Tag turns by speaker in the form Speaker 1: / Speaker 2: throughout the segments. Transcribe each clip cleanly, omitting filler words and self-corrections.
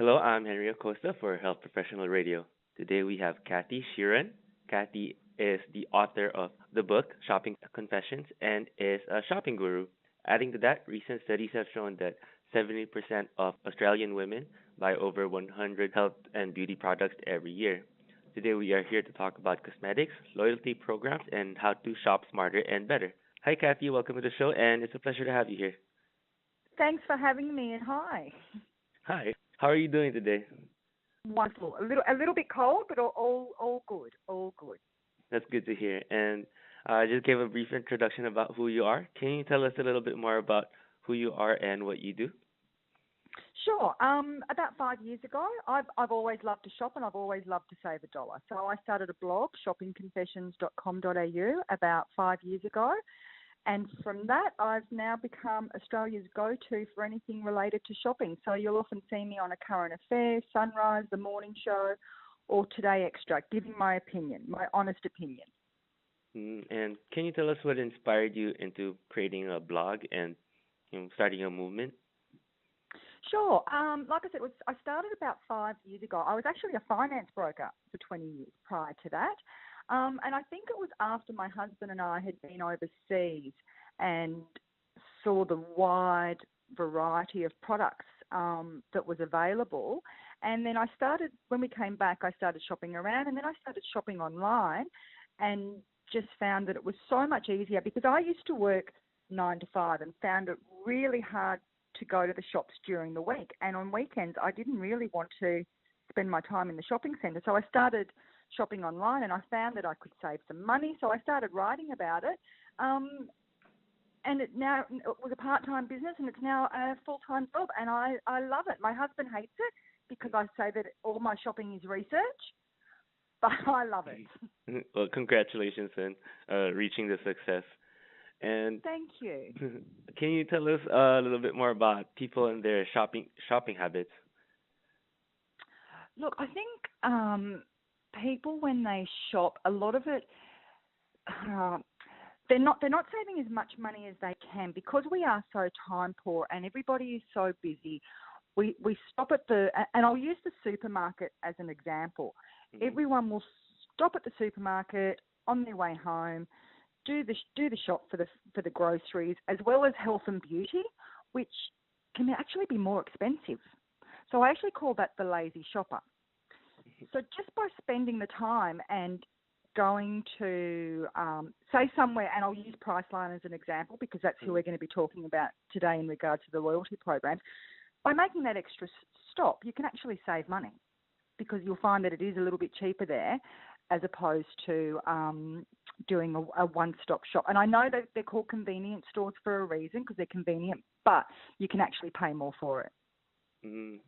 Speaker 1: Hello, I'm Henry Acosta for Health Professional Radio. Today we have Kathy Sheeran. Kathy is the author of the book Shopping Confessions and is a shopping guru. Adding to that, recent studies have shown that 70% of Australian women buy over 100 health and beauty products every year. Today we are here to talk about cosmetics, loyalty programs, and how to shop smarter and better. Hi, Kathy. Welcome to the show, and it's a pleasure to have you here.
Speaker 2: Thanks for having me and hi.
Speaker 1: Hi. How are you doing today?
Speaker 2: Wonderful. A little bit cold, but all good. All good.
Speaker 1: That's good to hear. And I just gave a brief introduction about who you are. Can you tell us a little bit more about who you are and what you do?
Speaker 2: Sure. About 5 years ago, I've always loved to shop and I've always loved to save a dollar. So I started a blog, shoppingconfessions.com.au, about 5 years ago. And from that, I've now become Australia's go-to for anything related to shopping. So you'll often see me on A Current Affair, Sunrise, The Morning Show, or Today Extra, giving my opinion, my honest opinion.
Speaker 1: And can you tell us what inspired you into creating a blog and starting a movement?
Speaker 2: Sure. Like I said, I started about 5 years ago. I was actually a finance broker for 20 years prior to that. And I think it was after my husband and I had been overseas and saw the wide variety of products that was available. And then when we came back, I started shopping around and then I started shopping online and just found that it was so much easier because I used to work 9 to 5 and found it really hard to go to the shops during the week. And on weekends, I didn't really want to spend my time in the shopping centre. So I started shopping online and I found that I could save some money. So I started writing about it. And it was a part-time business and it's now a full-time job. And I love it. My husband hates it because I say that all my shopping is research, but I love it.
Speaker 1: Well, congratulations on reaching the success. And
Speaker 2: Thank you.
Speaker 1: can you tell us a little bit more about people and their shopping habits?
Speaker 2: Look, I think people when they shop, a lot of it, uh, they're not saving as much money as they can because we are so time poor and everybody is so busy. We stop at and I'll use the supermarket as an example.
Speaker 1: Mm-hmm.
Speaker 2: Everyone will stop at the supermarket on their way home, do the shop for the groceries as well as health and beauty, which can actually be more expensive. So I actually call that the lazy shopper. So just by spending the time and going to, say somewhere, and I'll use Priceline as an example because that's who we're going to be talking about today in regards to the loyalty programs, by making that extra stop, you can actually save money because you'll find that it is a little bit cheaper there as opposed to doing a one-stop shop. And I know that they're called convenience stores for a reason because they're convenient, but you can actually pay more for it.
Speaker 1: And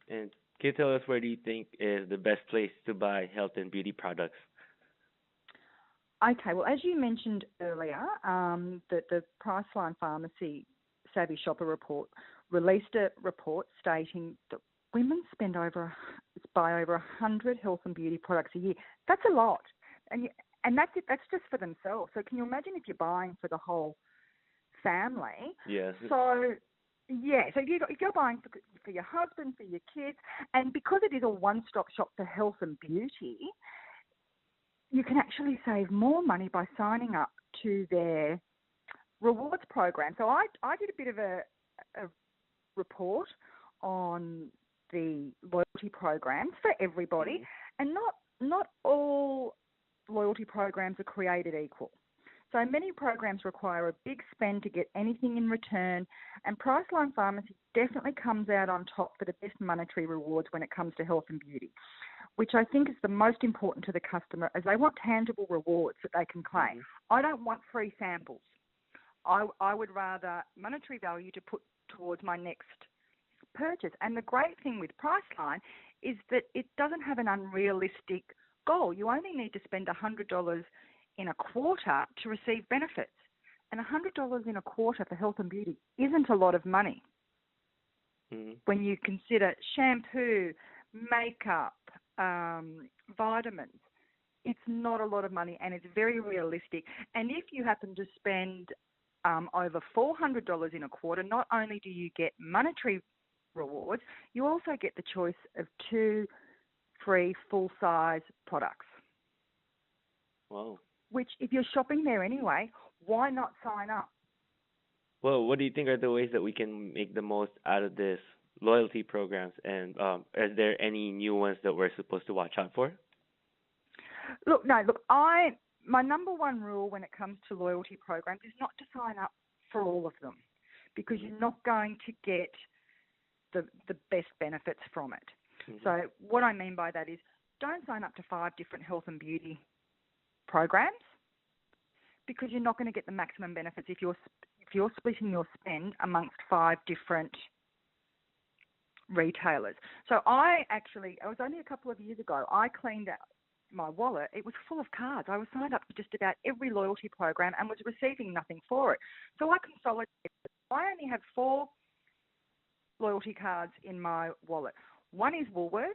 Speaker 1: can you tell us where do you think is the best place to buy health and beauty products?
Speaker 2: Okay, well, as you mentioned earlier, the Priceline Pharmacy Savvy Shopper Report released a report stating that women buy over 100 health and beauty products a year. That's a lot, and that's it. That's just for themselves. So can you imagine if you're buying for the whole family?
Speaker 1: Yes.
Speaker 2: So yeah, so if you're buying for your husband, for your kids, and because it is a one-stop shop for health and beauty, you can actually save more money by signing up to their rewards program. So I did a bit of a report on the loyalty programs for everybody, and not all loyalty programs are created equal. So many programs require a big spend to get anything in return, and Priceline Pharmacy definitely comes out on top for the best monetary rewards when it comes to health and beauty, which I think is the most important to the customer as they want tangible rewards that they can claim. I don't want free samples. I would rather monetary value to put towards my next purchase. And the great thing with Priceline is that it doesn't have an unrealistic goal. You only need to spend $100 in a quarter to receive benefits. And $100 in a quarter for health and beauty isn't a lot of money. When you consider shampoo, makeup, vitamins, it's not a lot of money and it's very realistic. And if you happen to spend over $400 in a quarter, not only do you get monetary rewards, you also get the choice of 2 free full-size products,
Speaker 1: Wow.
Speaker 2: which if you're shopping there anyway, why not sign up?
Speaker 1: Well, what do you think are the ways that we can make the most out of this loyalty programs? And is there any new ones that we're supposed to watch out for?
Speaker 2: Look, no, look, my number one rule when it comes to loyalty programs is not to sign up for all of them, because
Speaker 1: Mm-hmm.
Speaker 2: you're not going to get the best benefits from it.
Speaker 1: Mm-hmm.
Speaker 2: So what I mean by that is, don't sign up to 5 different health and beauty programs, because you're not going to get the maximum benefits if you're splitting your spend amongst 5 different retailers. So it was only a couple of years ago, I cleaned out my wallet. It was full of cards. I was signed up for just about every loyalty program and was receiving nothing for it. So I consolidated. I only have 4 loyalty cards in my wallet. One is Woolworths,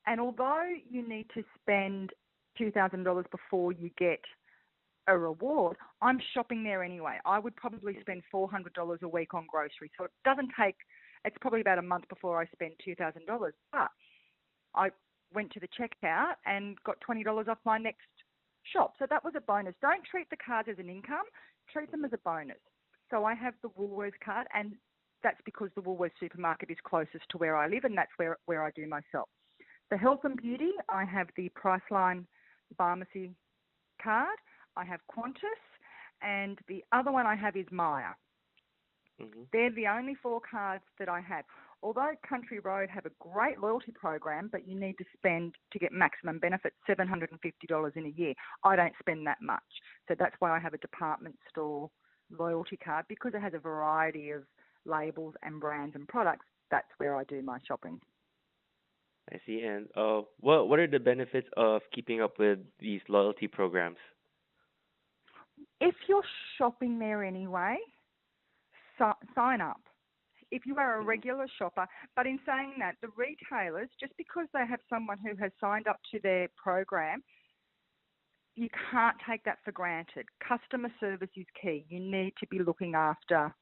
Speaker 2: and although you need to spend $2,000 before you get a reward, I'm shopping there anyway. I would probably spend $400 a week on groceries. So it's probably about a month before I spend $2,000. But I went to the checkout and got $20 off my next shop. So that was a bonus. Don't treat the cards as an income, treat them as a bonus. So I have the Woolworths card, and that's because the Woolworths supermarket is closest to where I live, and that's where I do my shop. The health and beauty, I have the Priceline Pharmacy card. I have Qantas, and the other one I have is Maya.
Speaker 1: Mm-hmm.
Speaker 2: They're the only 4 cards that I have. Although Country Road have a great loyalty program, but you need to spend, to get maximum benefits, $750 in a year. I don't spend that much. So that's why I have a department store loyalty card, because it has a variety of labels and brands and products. That's where I do my shopping.
Speaker 1: I see. And what are the benefits of keeping up with these loyalty programs?
Speaker 2: If you're shopping there anyway, sign up. If you are a
Speaker 1: Mm-hmm.
Speaker 2: regular shopper, but in saying that, the retailers, just because they have someone who has signed up to their program, you can't take that for granted. Customer service is key. You need to be looking after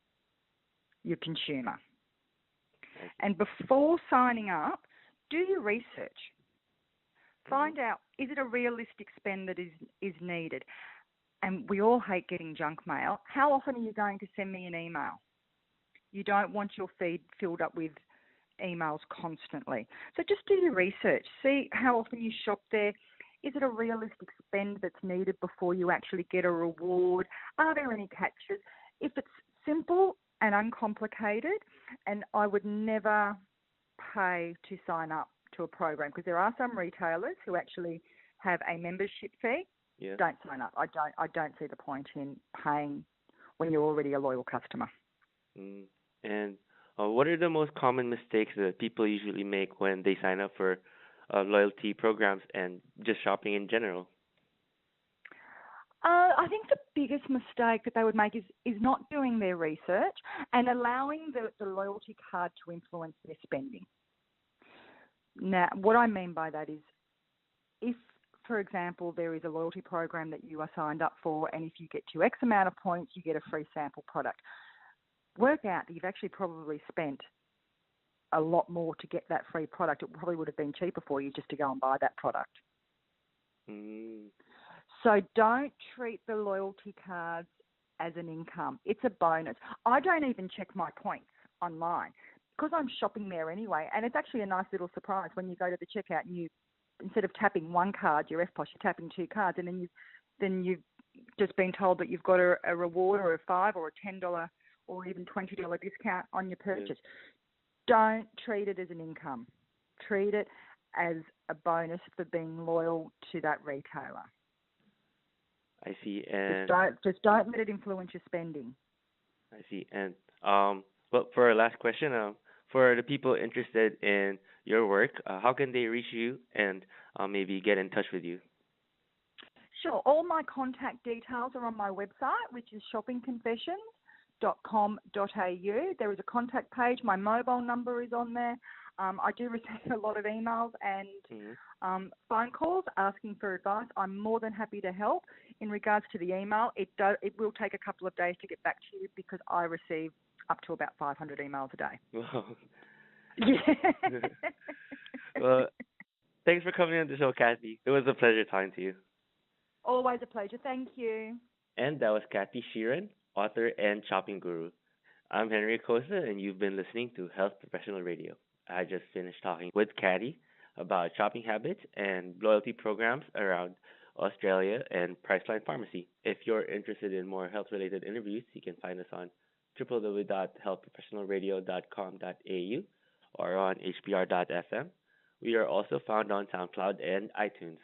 Speaker 2: your consumer. And before signing up, do your research.
Speaker 1: Mm-hmm.
Speaker 2: Find out, is it a realistic spend that is needed? And we all hate getting junk mail. How often are you going to send me an email? You don't want your feed filled up with emails constantly. So just do your research. See how often you shop there. Is it a realistic spend that's needed before you actually get a reward? Are there any catches? If it's simple and uncomplicated, and I would never pay to sign up to a program, because there are some retailers who actually have a membership fee.
Speaker 1: Yeah.
Speaker 2: Don't sign up. I don't see the point in paying when you're already a loyal customer.
Speaker 1: Mm. And what are the most common mistakes that people usually make when they sign up for loyalty programs and just shopping in general?
Speaker 2: I think the biggest mistake that they would make is not doing their research and allowing the loyalty card to influence their spending. Now, what I mean by that is, if, for example, there is a loyalty program that you are signed up for, and if you get to X amount of points, you get a free sample product. Work out that you've actually probably spent a lot more to get that free product. It probably would have been cheaper for you just to go and buy that product.
Speaker 1: Mm.
Speaker 2: So don't treat the loyalty cards as an income. It's a bonus. I don't even check my points online because I'm shopping there anyway. And it's actually a nice little surprise when you go to the checkout and you, instead of tapping one card, your FPOS, you're tapping 2 cards, and then you've just been told that you've got a reward or a $5 or a $10 or even $20 discount on your purchase. Yeah. Don't treat it as an income. Treat it as a bonus for being loyal to that retailer.
Speaker 1: I see. And
Speaker 2: just don't let it influence your spending.
Speaker 1: I see. And well, for our last question, for the people interested in your work, how can they reach you and maybe get in touch with you?
Speaker 2: Sure. All my contact details are on my website, which is shoppingconfessions.com.au. There is a contact page. My mobile number is on there. I do receive a lot of emails and phone calls asking for advice. I'm more than happy to help. In regards to the email, it will take a couple of days to get back to you because I receive up to about 500 emails a day.
Speaker 1: Wow.
Speaker 2: Yeah.
Speaker 1: Well, thanks for coming on the show, Kathy. It was a pleasure talking to you.
Speaker 2: Always a pleasure. Thank you.
Speaker 1: And that was Kathy Sheeran, author and shopping guru. I'm Henry Acosta, and you've been listening to Health Professional Radio. I just finished talking with Kathy about shopping habits and loyalty programs around Australia and Priceline Pharmacy. If you're interested in more health-related interviews, you can find us on www.healthprofessionalradio.com.au or on hbr.fm. We are also found on SoundCloud and iTunes.